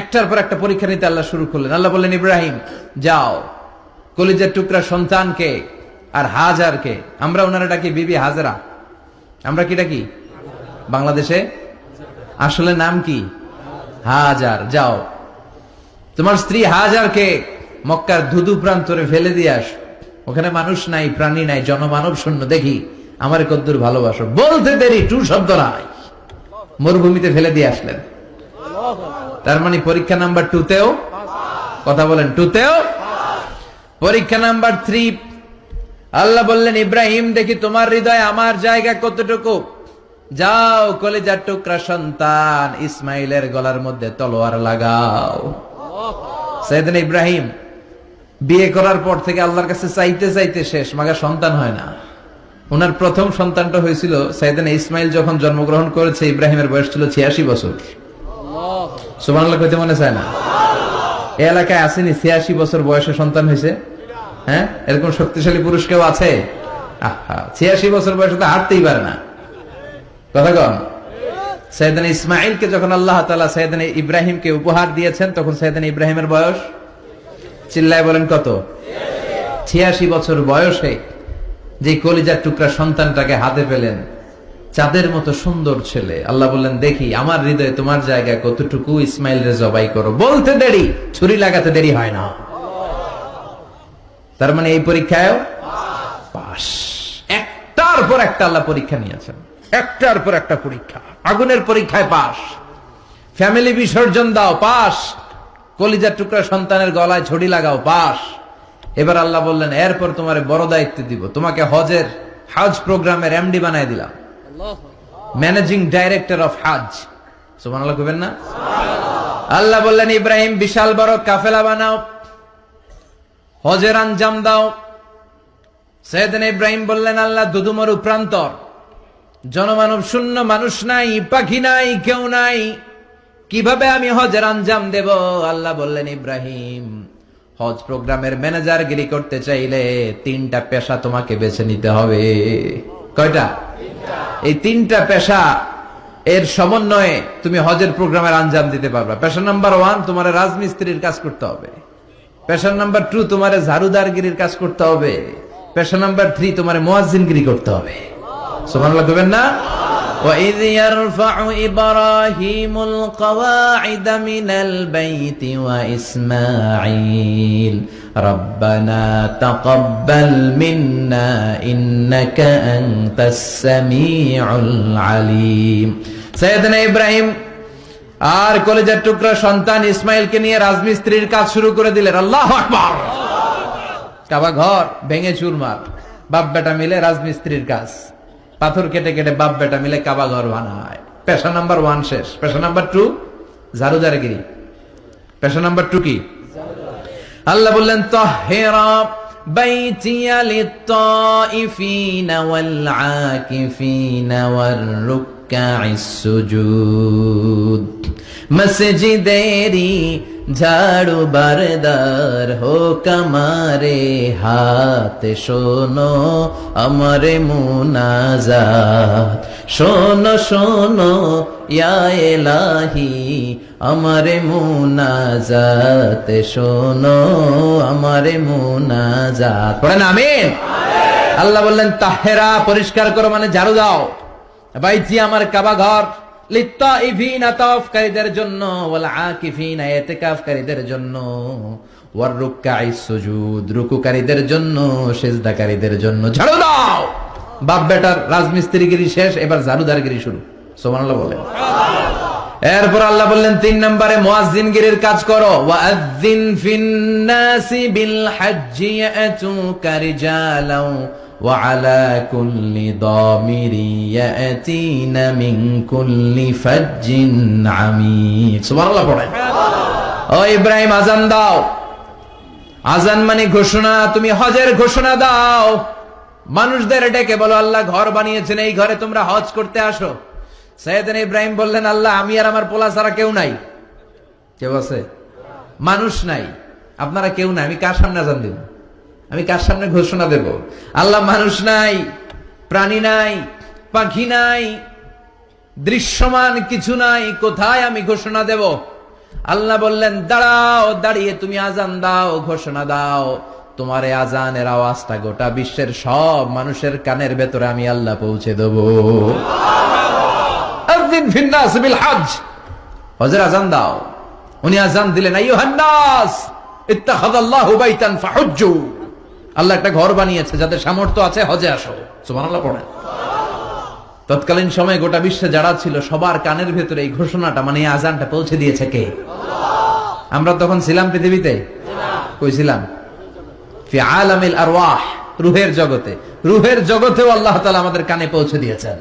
একটার পর একটা পরীক্ষা নিতে আল্লাহ শুরু করলেন। আল্লাহ বললেন, ইব্রাহিম যাও, কলিজার টুকরা সন্তানকে আর হাজারকে, আমরা ওনারা ডাকি বিবি হাজরা, আমরা কি ডাকি বাংলাদেশে, আসলে নাম কি হাজার, যাও তোমার স্ত্রী হাজারকে মক্কার ধুধু প্রান্তরে ফেলে দিয়ে আস, ওখানে মানুষ নাই, প্রাণী নাই, জনমানব শূন্য, দেখি আমার কদ্দুর ভালোবাসো। বলতে দেরি, টু শব্দ নাই, মরুভূমিতে ফেলে দিয়ে আসলেন। তার মানে পরীক্ষা নাম্বার 2 তেও, কথা বলেন, 2 তেও। পরীক্ষা নাম্বার 3, আল্লাহ বললেন, ইব্রাহিম দেখি তোমার হৃদয়ে আমার জায়গা কতটুকু, যাও কলিজার টুকরা সন্তান ইসমাইলের গলার মধ্যে তলোয়ার লাগাও। সাইয়েদনা ইব্রাহিম বিয়ে করার পর থেকে আল্লাহর কাছে চাইতে চাইতে শেষ, মাগার সন্তান হয় না। ওনার প্রথম সন্তানটা হয়েছিল সাইয়েদনা ইসমাইল যখন জন্মগ্রহণ করেছে, ইব্রাহিমের বয়স ছিল 86 বছর। সুবহানাল্লাহ কইতে মনে চায় না? এই এলাকায় আসেনি 86 বছর বয়সে সন্তান হয়েছে? হ্যাঁ, এরকম শক্তিশালী পুরুষ কেউ আছে? আহা, 86 বছর বয়সে তো হাঁটতেই পারে না, কথা কন। সাইয়েদনা ইসমাইলকে যখন আল্লাহ তাআলা সাইয়েদনা ইব্রাহিমকে উপহার দিয়েছেন, তখন সাইয়েদনা ইব্রাহিমের বয়স, চিল্লায় বলেন কত? 86 বছর বয়সে যে কলিজার টুকরা সন্তানটাকে হাতে পেলেন, চাঁদের মতো সুন্দর ছেলে, আল্লাহ বললেন, দেখি আমার হৃদয়ে তোমার জায়গা কতটুকু, ইসমাইল রে জবাই করো। বলতে দেরি, ছুরি লাগাতে দেরি হয় না। তার মানে এই পরীক্ষায় পাস। একটার পর একটা আল্লাহ পরীক্ষা নিয়েছেন, একটার পর একটা পরীক্ষা। আগুনের পরীক্ষায় পাস, ফ্যামিলি বিসর্জন দাও, পাস, কলিজার টুকরা সন্তানের গলায় ছড়ি লাগাও, পাস। এবার আল্লাহ বললেন, এরপর তোমার বড় দায়িত্ব দিব, তোমাকে হজ প্রোগ্রামের এমডি বানায় দিলাম, ম্যানেজিং ডাইরেক্টর অফ হজ। সুবহানাল্লাহ কইবেন না? আল্লাহ বললেন, ইব্রাহিম বিশাল বড় কাফেলা বানাও, হজের আঞ্জাম দাও। সাইয়েদনা ইব্রাহিম বললেন, আল্লাহ দুদুমরু প্রান্তর, জনমানব শূন্য, মানুষ নাই, পাখি নাই, কেউ নাই, কিভাবে আমি হজের আঞ্জাম দেব? আল্লাহ বললেন, ইব্রাহিম হজ প্রোগ্রামের ম্যানেজারগিরি করতে চাইলে 3টা পেশা তোমাকে বেছে নিতে হবে। কয়টা? এই 3টা পেশা এর সমন্বয়ে তুমি হজের প্রোগ্রামের আঞ্জাম দিতে পারবে। পেশা নাম্বার 1, তোমার রাজমিস্ত্রির কাজ করতে হবে। পেশা নাম্বার 2, তোমার ঝাড়ুদারগিরির কাজ করতে হবে। পেশা নাম্বার 3, তোমার মুয়াজ্জিনগিরি করতে হবে। সুবহানাল্লাহ কইবেন না? وَإِذْ يَرْفَعُ إِبْرَاهِيمُ الْقَوَاعِدَ مِنَ الْبَيْتِ وَإِسْمَاعِيلُ رَبَّنَا تَقَبَّلْ مِنَّا إِنَّكَ أَنْتَ السَّمِيعُ الْعَلِيمُ। সাইয়েদনা ইব্রাহিম আর কলিজার টুকরা সন্তান ইসমাইলকে নিয়ে রাজমিস্ত্রির কাজ শুরু করে দিলেন। আল্লাহু আকবার! কাবা ঘর ভেঙে চুরমার, বাপ বেটা মিলে রাজমিস্ত্রির কাজ, পাথর কেটে কেটে বাপ বেটা মিলে কাবা ঘর বানায়। পেশা নাম্বার 1 শেষ। পেশা নাম্বার 2 ঝাড়ুদারগিরি। পেশা নাম্বার 2 কি? আল্লাহ বললেন, তাহহিরা বাইতিয়া লিত-তাইফিনা ওয়াল আকিফিনা ওয়ার রুকআইস সুজুদ। মসজিদেরি ঝাড়ু বারদার হোক আমারে হাত, শোনো আমারে মুনাজাত, শোনো শোনো ইয়া ইলাহি আমারে মুনাজাত, শোনো আমারে মুনাজাত। পড়েন আমিন। আল্লাহ বললেন, তাহেরা পরিষ্কার করো, মানে ঝাড়ু দাও, বাইতি আমার কাবা ঘর, লিত্তাইফিনা তাওয়াফকারীদের জন্য, ওয়াল আকিফিনা ইতিকাফকারীদের জন্য, ওয়ার রুকআইস সুজুদ রুকুকারীদের জন্য, সিজদাকারীদের জন্য। ঝাড়ু দাও। বাপ বেটার রাজমিস্ত্রিগিরি শেষ, এবার ঝাড়ুদারগিরি শুরু। সুবহানাল্লাহ বলেন। এরপর আল্লাহ বললেন, 3 নম্বরে মুয়াজ্জিনগিরির কাজ করো। ওয়াআযযিন ফিন-নাসি বিল হাজ্জি ইয়াতুকা রিজালাও وعلى كل ضامر يأتين من كل فج عميق। সুবহানাল্লাহ পড়েন। ও ইব্রাহিম, আযান দাও। আযান মানে ঘোষণা, তুমি হজের ঘোষণা দাও। মানুষদের ডেকে বলো, আল্লাহ ঘর বানিয়েছেন, এই ঘরে তোমরা হজ করতে আসো। সাইয়েদনা ইব্রাহিম বললেন, আল্লাহ আমি আর আমার পোলা ছাড়া কেউ নাই। কেউ আছে? মানুষ নাই, আপনারা কেউ নাই, আমি কার সামনে আযান দেব? আমি কার সামনে ঘোষণা দেব? আল্লাহ মানুষ নাই, প্রাণী নাই, পাখি নাই, দৃশ্যমান কিছু নাই, কোথায় আমি ঘোষণা দেব? আল্লাহ বললেন দাঁড়াও, দাঁড়িয়ে তুমি আজান দাও, ঘোষণা দাও। তোমার এই আজানের আওয়াজটা গোটা বিশ্বের সব মানুষের কানের ভেতরে আমি আল্লাহ পৌঁছে দেব। আযিন ফিন নাস বিল হজ, হজের আজান দাও। উনি আজান দিলেন, আইয়ুহান নাস ইত্তাখাযাল্লাহু বাইতান ফাহুজ্জু, আল্লাহ একটা ঘর বানিয়েছে, যাদের সামর্থ্য আছে হজে আসো। সুবহানাল্লাহ পড়েন। তৎকালীন সময়ে গোটা বিশ্বে যারা ছিল সবার কানের ভেতরে এই ঘোষণাটা, মানে এই আজানটা পৌঁছে দিয়েছে কে? আমরা তখন ছিলাম পৃথিবীতে? কই ছিলাম? ফি আলামিল আরওয়াহ, রূহের জগতে। রূহের জগতেও আল্লাহ তাআলা আমাদের কানে পৌঁছে দিয়েছেন।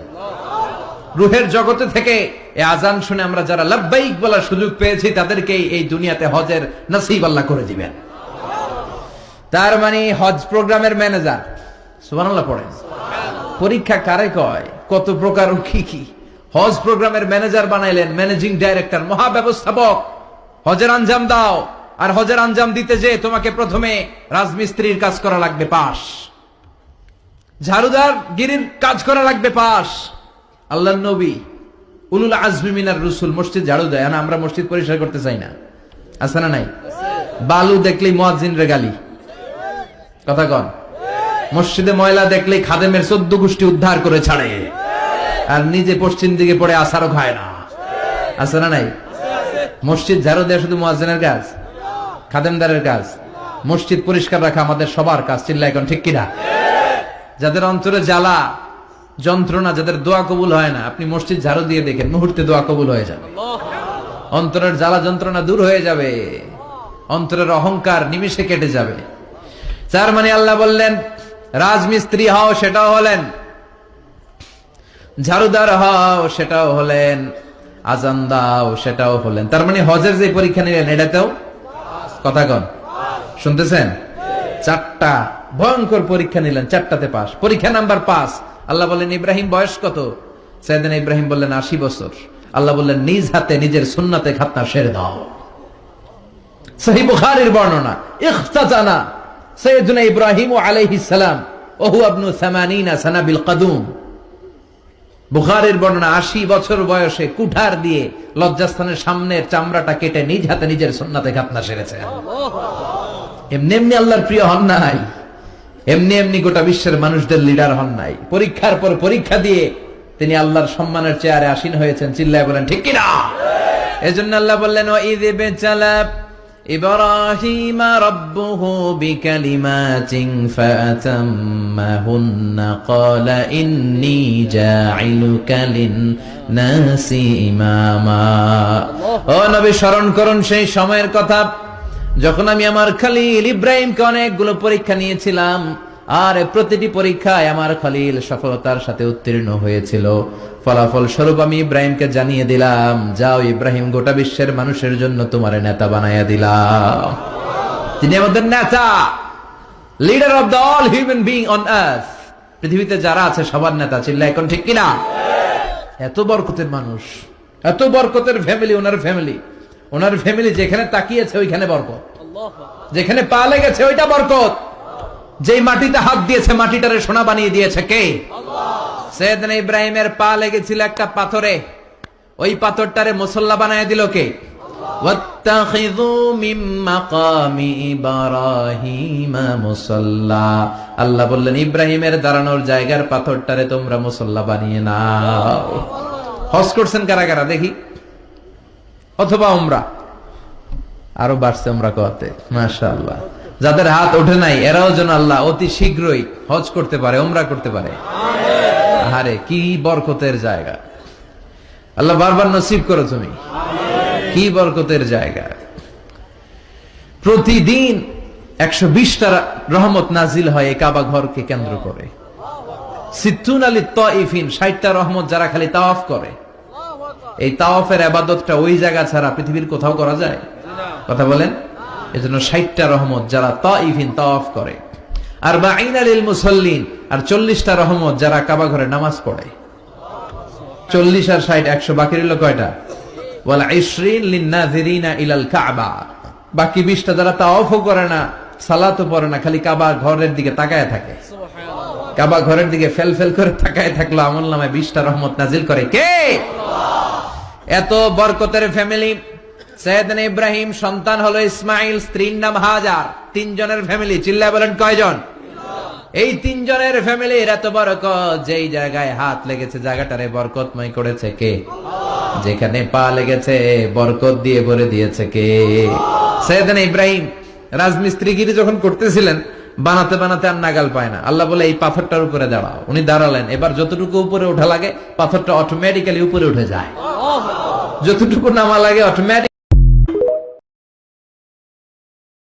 রূহের জগতে থেকে এই আজান শুনে আমরা যারা লাব্বাইক বলার সুযোগ পেয়েছি, তাদেরকে এই দুনিয়াতে হজের নসিব আল্লাহ করে দিবেন। তার মানে হজ প্রোগ্রামের ম্যানেজার। সুবহানাল্লাহ পড়েন। পরীক্ষা কারে কয়? কত প্রকার কি কি। হজ প্রোগ্রামের ম্যানেজার বানাইলেন, ম্যানেজিং ডাইরেক্টর, মহাব্যবস্থাপক। হজের আঞ্জাম দাও, আর হজের আঞ্জাম দিতে যে তোমাকে প্রথমে রাজমিস্ত্রির কাজ করা লাগবে পাস, ঝাড়ুদার গিরির কাজ করা লাগবে পাস। আল্লাহর নবী উলুল আজমি মিনার রসুল মসজিদ ঝাড়ু দেয় না, আমরা মসজিদ পরিষ্কার করতে চাই না, আছে না নাই? বালু দেখলেই মুয়াজ্জিনের গালি, কথা কন। মসজিদে ময়লা দেখলেই খাদেমের 14 গোষ্ঠী উদ্ধার করে ছাড়ে, আর নিজে পশ্চিম দিকে পড়ে আসারও খায় না, আছে না নাই? মসজিদ ঝাড়ু দেয়া শুধু মুয়াজ্জিনের কাজ? খাদেমদারের কাজ? মসজিদ পরিষ্কার রাখা আমাদের সবার কাজ। চিল্লায় এখন ঠিক কিনা? যাদের অন্তরে জ্বালা যন্ত্রণা, যাদের দোয়া কবুল হয় না, আপনি মসজিদ ঝাড়ু দিয়ে দেখেন, মুহূর্তে দোয়া কবুল হয়ে যাবে। অন্তরের জ্বালা যন্ত্রণা দূর হয়ে যাবে, অন্তরের অহংকার নিমিষে কেটে যাবে। তার মানে আল্লাহ বললেন রাজমিস্ত্রি হও, সেটাও হলেন, ঝাড়ুদার হও, সেটাও হলেন, আজান দাও, সেটাও হলেন। তার মানে হজের যে পরীক্ষা নিলেন এটাতেও, কথা কন, শুনতেছেন? 4টা ভয়ঙ্কর পরীক্ষা নিলেন, 4টাতে পাস। পরীক্ষা নাম্বার 5। আল্লাহ বললেন ইব্রাহিম বয়স কত? সাইয়েদনা ইব্রাহিম বললেন 80 বছর। আল্লাহ বললেন নিজ হাতে নিজের সুন্নাতে খাতনা সেরে দাও। সহিহ বুখারীর বর্ণনা, ইখতাজানা সাইয়েদনা ইব্রাহিম আলাইহিস সালাম ওয়া হুয়া ইবনু 80 সানা বিল কদুম। বুখারীর বর্ণনা, 80 বছর বয়সে কুঠার দিয়ে লজ্জাস্থানের সামনের চামড়াটা কেটে নিজ হাতে নিজের সুন্নাতে খাতনা সেরেছেন। এমনি এমনি আল্লাহর প্রিয় হন নাই, এমনি এমনি গোটা বিশ্বের মানুষদের লিডার হন নাই। পরীক্ষার পর পরীক্ষা দিয়ে তিনি আল্লাহর সম্মানের চেয়ারে আসীন হয়েছেন। চিল্লায় বলেন ঠিক কিনা? এজন্য আল্লাহ বললেন ওয়াইয ইবতালা ইব্রাহিমা রাব্বুহু বিকালিমাতিন ফাতাম্মাহুন্না ক্বালা ইন্নী জাঈলুকা লিন-নাসি ইমামা। ও নবী, স্মরণ করুন সেই সময়ের কথা যখন আমি আমার খলিল ইব্রাহিমকে অনেকগুলো পরীক্ষা নিয়েছিলাম, আর প্রতিটি পরীক্ষায় আমার খলিল সফলতার সাথে উত্তীর্ণ হয়েছিল। ফলাফল স্বরূপ আমি ইব্রাহিমকে জানিয়ে দিলাম, যাও ইব্রাহিম, গোটা বিশ্বের মানুষের জন্য তোমার নেতা বানাইয়া দিলাম। তিনি আমাদের নেতা, leader of the all human being on earth. পৃথিবীতে যারা আছে সবার নেতা। চিল্লায় এখন ঠিক কিনা? এত বরকতের মানুষ, এত বরকতের ফ্যামিলি, ওনার ফ্যামিলি। ওনার ফ্যামিলি যেখানে তাকিয়েছে ওইখানে বরকত, যেখানে পা লেগেছে ওইটা বরকত। যেই মাটিতে হাত দিয়েছে মাটিটারে সোনা বানিয়ে দিয়েছে কে? সাইয়েদনা ইব্রাহিমের পা লেগেছিল একটা পাথরে, ওই পাথরটারে মুসল্লা বানিয়ে দিল কে? ওয়াত্তাখিযু মিন মাকামি ইব্রাহিমা মুসাল্লা। আল্লাহ বললেন ইব্রাহিমের দাঁড়ানোর জায়গার পাথরটারে তোমরা মুসল্লা বানিয়ে নাও। হজ করছেন কারা কারা দেখি? অথবা উমরা? আরো বাড়ছে উমরা করতে, মাশাআল্লাহ। যাদের হাত ওঠে নাই এরাও যেন আল্লাহ অতি শীঘ্রই হজ করতে পারে, উমরা করতে পারে। আরে কি বরকতের জায়গা! আল্লাহ বারবার নসিব করো তুমি। কি বরকতের জায়গা! প্রতিদিন 120টা রহমত নাজিল হয় এই কাবা ঘরকে কেন্দ্র করে। 60 লিত তাইফিন, 60টা রহমত যারা খালি তাওয়াফ করে। এই তাওয়াফের ইবাদতটা ওই জায়গা ছাড়া পৃথিবীর কোথাও করা যায়? কথা বলেন। এজন্য 60টা রহমত যারা তাইফিন তাওয়াফ করে, আর 40 লিল মুসাল্লিন, আর 40টা রহমত যারা কাবা ঘরে নামাজ পড়ে। 40 আর 60 100, বাকি রইল কয়টা? ওয়াল 20 লিন নাযিরিনা ইলাল কাবা। বাকি 20টা যারা তাওয়াফও করে না, সালাতও পড়ে না, খালি কাবা ঘরের দিকে তাকায় থাকে। কাবা ঘরের দিকে ফেল ফেল করে তাকায় থাকলো, আমলনামায় 20টা রহমত নাজিল করে কে? এত বরকতের ফ্যামিলি, সৈয়দনা ইব্রাহিম, সন্তান হলো ইসমাইল, স্ত্রীর নাম হাজার। তিনজনের ফ্যামিলি, চিল্লায় বলেন কয়জন? এই তিনজনের ফ্যামিলির এত বরকত, যেই জায়গায় হাত লেগেছে জায়গাটারে বরকতময় করেছে কে? যেখানে পা লেগেছে বরকত দিয়ে ভরে দিয়েছে কে? সৈয়দনা ইব্রাহিম রাজমিস্ত্রিগিরি যখন করতেছিলেন, বানাতে বানাতে আর নাগাল পায় না। আল্লাহ বলে এই পাথরটার উপরে দাঁড়াও। উনি দাঁড়ালেন। এবার যতটুকু উপরে ওঠা লাগে পাথরটা অটোমেটিক্যালি উপরে উঠে যায়, যতটুকু নামা লাগে অটোমেটিক